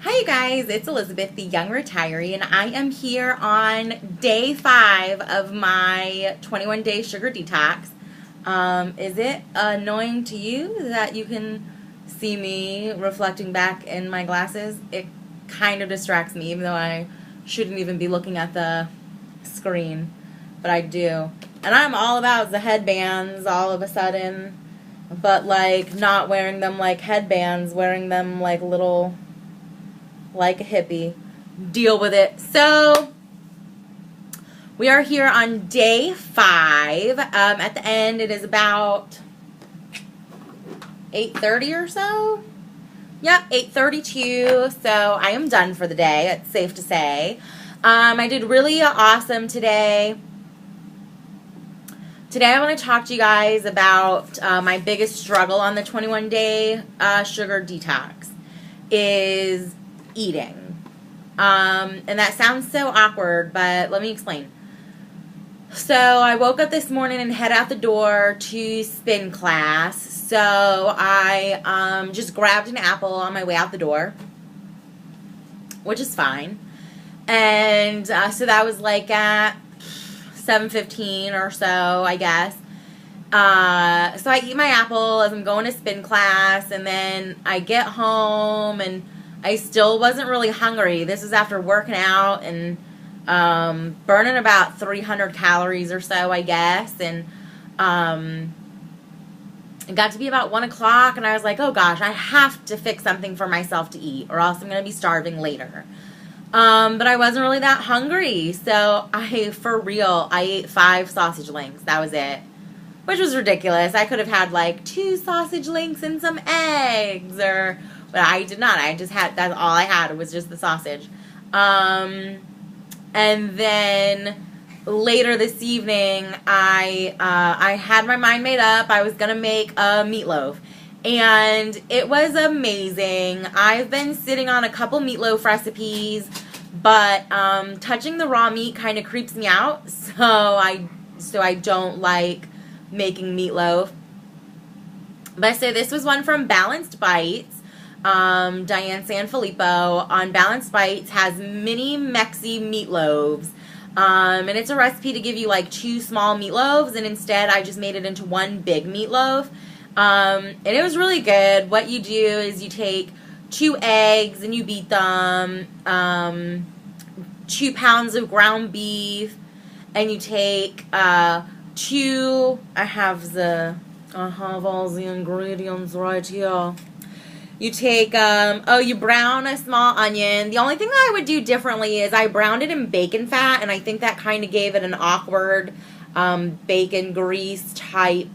Hi, you guys. It's Elizabeth, the young retiree, and I am here on day 5 of my 21-day sugar detox. Is it annoying to you that you can see me reflecting back in my glasses? It kind of distracts me, even though I shouldn't even be looking at the screen, but I do. And I'm all about the headbands all of a sudden, but like not wearing them like headbands, wearing them like like a hippie. Deal with it. So we are here on day 5. At the end, it is about 8:30 or so. Yep, 8:32. So I am done for the day. It's safe to say. I did really awesome today. Today I want to talk to you guys about my biggest struggle on the 21-day sugar detox is eating. And that sounds so awkward, but let me explain. So I woke up this morning and head out the door to spin class. So I just grabbed an apple on my way out the door, which is fine. And so that was like at 7:15 or so, I guess. So I eat my apple as I'm going to spin class, and then I get home and I still wasn't really hungry. This is after working out and burning about 300 calories or so, I guess. And it got to be about 1 o'clock, and I was like, oh gosh, I have to fix something for myself to eat, or else I'm going to be starving later. But I wasn't really that hungry, so for real, I ate 5 sausage links. That was it, which was ridiculous. I could have had like 2 sausage links and some eggs, but I did not. I just had, that's all I had, was just the sausage. And then later this evening, I had my mind made up. I was gonna make a meatloaf, and it was amazing. I've been sitting on a couple meatloaf recipes, but touching the raw meat kind of creeps me out, so I don't like making meatloaf. But so this was one from Balanced Bites. Diane Sanfilippo on Balanced Bites has mini Mexi meatloaves. And it's a recipe to give you like 2 small meatloaves, and instead I just made it into 1 big meatloaf. And it was really good. What you do is you take 2 eggs and you beat them, 2 pounds of ground beef, and you take I have all the ingredients right here. You take, you brown a small onion. The only thing that I would do differently is I browned it in bacon fat, and I think that kind of gave it an awkward bacon grease type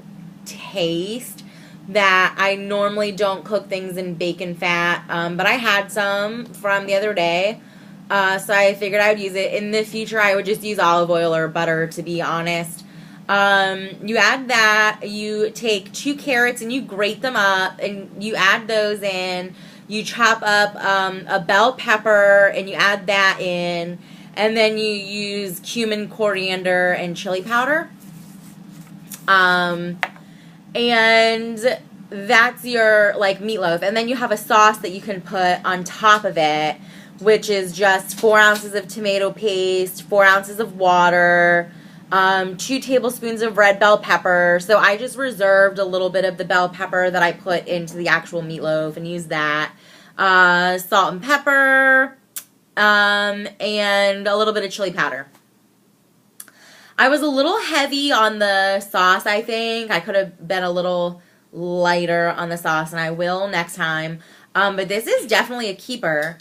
taste that I normally don't cook things in bacon fat, but I had some from the other day, so I figured I would use it. In the future, I would just use olive oil or butter, to be honest. You add that, you take 2 carrots and you grate them up, and you add those in. You chop up a bell pepper and you add that in, and then you use cumin, coriander, and chili powder. And that's your like meatloaf. And then you have a sauce that you can put on top of it, which is just 4 ounces of tomato paste, 4 ounces of water, 2 tablespoons of red bell pepper. So I just reserved a little bit of the bell pepper that I put into the actual meatloaf and used that. Salt and pepper, and a little bit of chili powder. I was a little heavy on the sauce, I think. I could have been a little lighter on the sauce, and I will next time. But this is definitely a keeper.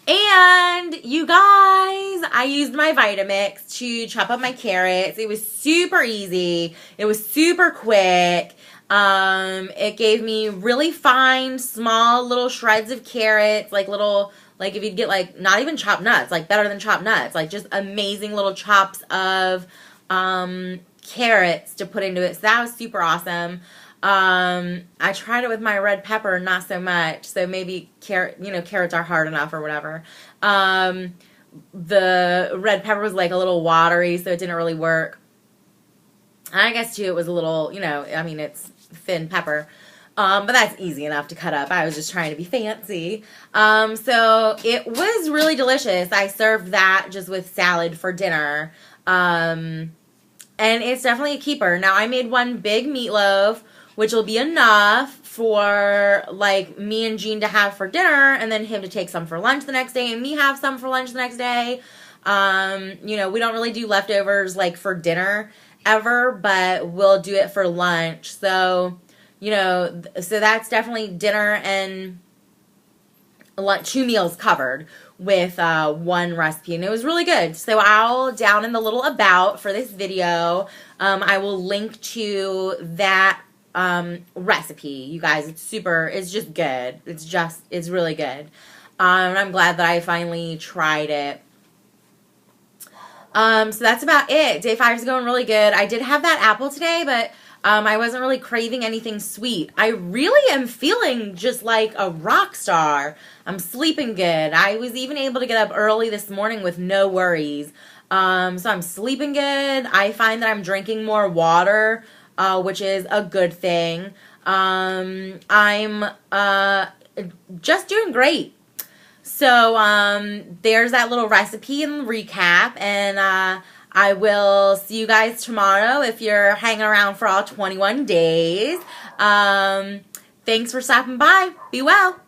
And you guys, I used my Vitamix to chop up my carrots. It was super easy. It was super quick. It gave me really fine, small little shreds of carrots, like if you'd get like, not even chopped nuts, like better than chopped nuts, like just amazing little chops of carrots to put into it. So that was super awesome. I tried it with my red pepper, not so much. So maybe carrots are hard enough or whatever. The red pepper was like a little watery, so it didn't really work. And I guess too, it was a little, I mean, it's thin pepper. But that's easy enough to cut up. I was just trying to be fancy. So it was really delicious. I served that just with salad for dinner. And it's definitely a keeper. Now, I made one big meatloaf, which will be enough for, like, me and Gene to have for dinner, and then him to take some for lunch the next day, and me have some for lunch the next day. You know, we don't really do leftovers, like, for dinner ever, but we'll do it for lunch. So, you know, so that's definitely dinner and lunch, 2 meals covered with one recipe, and it was really good. So I'll, down in the little about for this video, I will link to that recipe. You guys, it's just good. It's really good. And I'm glad that I finally tried it. So that's about it. Day 5 is going really good. I did have that apple today, but I wasn't really craving anything sweet. I really am feeling just like a rock star. I'm sleeping good. I was even able to get up early this morning with no worries. So I'm sleeping good. I find that I'm drinking more water, which is a good thing. I'm just doing great. So there's that little recipe and recap, and I will see you guys tomorrow if you're hanging around for all 21 days. Thanks for stopping by. Be well.